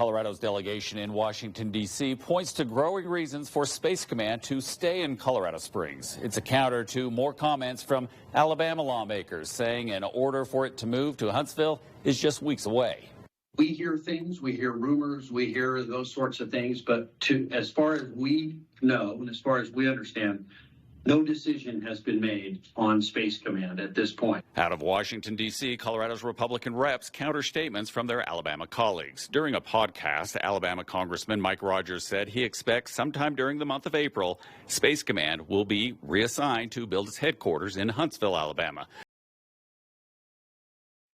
Colorado's delegation in Washington, D.C. points to growing reasons for Space Command to stay in Colorado Springs. It's a counter to more comments from Alabama lawmakers saying an order for it to move to Huntsville is just weeks away. We hear things, we hear rumors, we hear those sorts of things, but as far as we know and as far as we understand, no decision has been made on Space Command at this point. Out of Washington, D.C., Colorado's Republican reps counter statements from their Alabama colleagues. During a podcast, Alabama Congressman Mike Rogers said he expects sometime during the month of April, Space Command will be reassigned to build its headquarters in Huntsville, Alabama.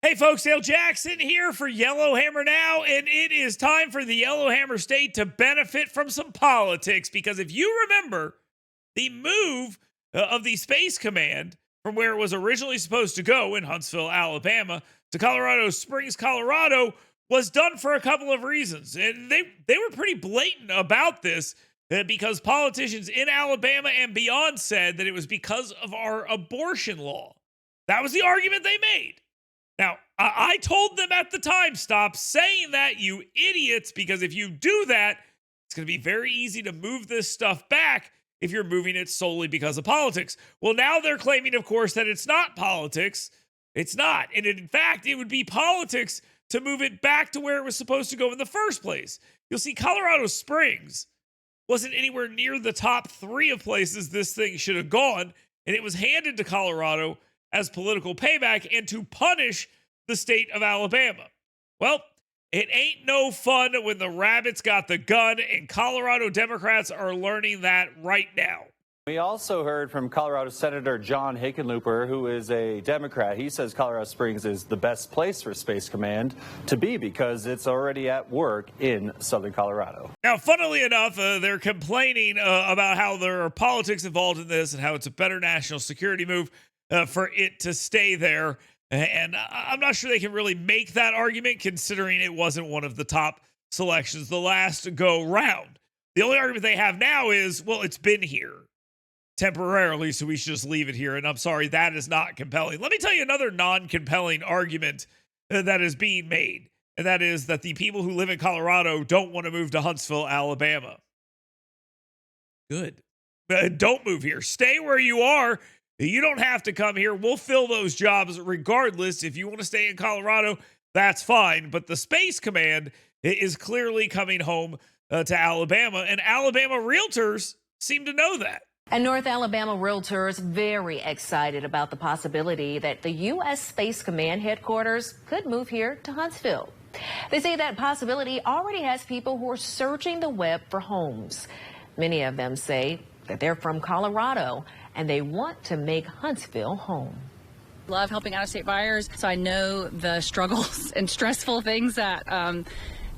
Hey folks, Dale Jackson here for Yellowhammer Now, and it is time for the Yellowhammer State to benefit from some politics, because if you remember, the move of the Space Command from where it was originally supposed to go in Huntsville, Alabama, to Colorado Springs, Colorado, was done for a couple of reasons. And they were pretty blatant about this because politicians in Alabama and beyond said that it was because of our abortion law. That was the argument they made. Now, I told them at the time, stop saying that, you idiots, because if you do that, it's going to be very easy to move this stuff back if you're moving it solely because of politics. Well, now they're claiming, of course, that it's not politics. It's not. And in fact, it would be politics to move it back to where it was supposed to go in the first place. You'll see Colorado Springs wasn't anywhere near the top 3 of places this thing should have gone, and it was handed to Colorado as political payback and to punish the state of Alabama. Well, it ain't no fun when the rabbits got the gun, and Colorado Democrats are learning that right now. We also heard from Colorado Senator John Hickenlooper, who is a Democrat. He says Colorado Springs is the best place for Space Command to be because it's already at work in southern Colorado. Now, funnily enough, they're complaining about how there are politics involved in this and how it's a better national security move for it to stay there. And I'm not sure they can really make that argument, considering it wasn't one of the top selections the last go round. The only argument they have now is, well, it's been here temporarily, so we should just leave it here. And I'm sorry, that is not compelling. Let me tell you another non-compelling argument that is being made, and that is that the people who live in Colorado don't want to move to Huntsville, Alabama. Good. Don't move here. Stay where you are. You don't have to come here. We'll fill those jobs regardless. If you want to stay in Colorado, that's fine. But the Space Command is clearly coming home to Alabama, and Alabama realtors seem to know that. And North Alabama realtors very excited about the possibility that the U.S. Space Command headquarters could move here to Huntsville. They say that possibility already has people who are searching the web for homes. Many of them say that they're from Colorado and they want to make Huntsville home. Love helping out-of-state buyers, so I know the struggles and stressful things that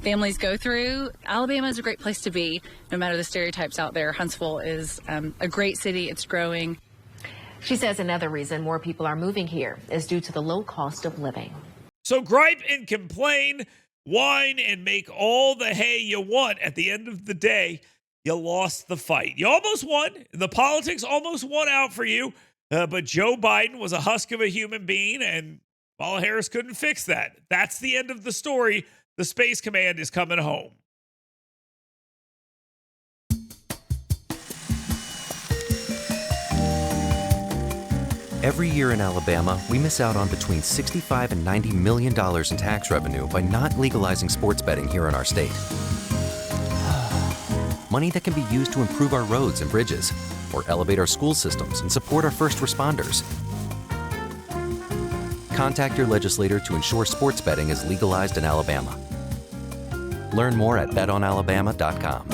families go through. Alabama is a great place to be, no matter the stereotypes out there. Huntsville is a great city. It's growing. She says another reason more people are moving here is due to the low cost of living. So gripe and complain, whine and make all the hay you want. At the end of the day, you lost the fight. You almost won. The politics almost won out for you. But Joe Biden was a husk of a human being, and Kamala Harris couldn't fix that. That's the end of the story. The Space Command is coming home. Every year in Alabama, we miss out on between $65 and $90 million in tax revenue by not legalizing sports betting here in our state. Money that can be used to improve our roads and bridges, or elevate our school systems and support our first responders. Contact your legislator to ensure sports betting is legalized in Alabama. Learn more at betonalabama.com.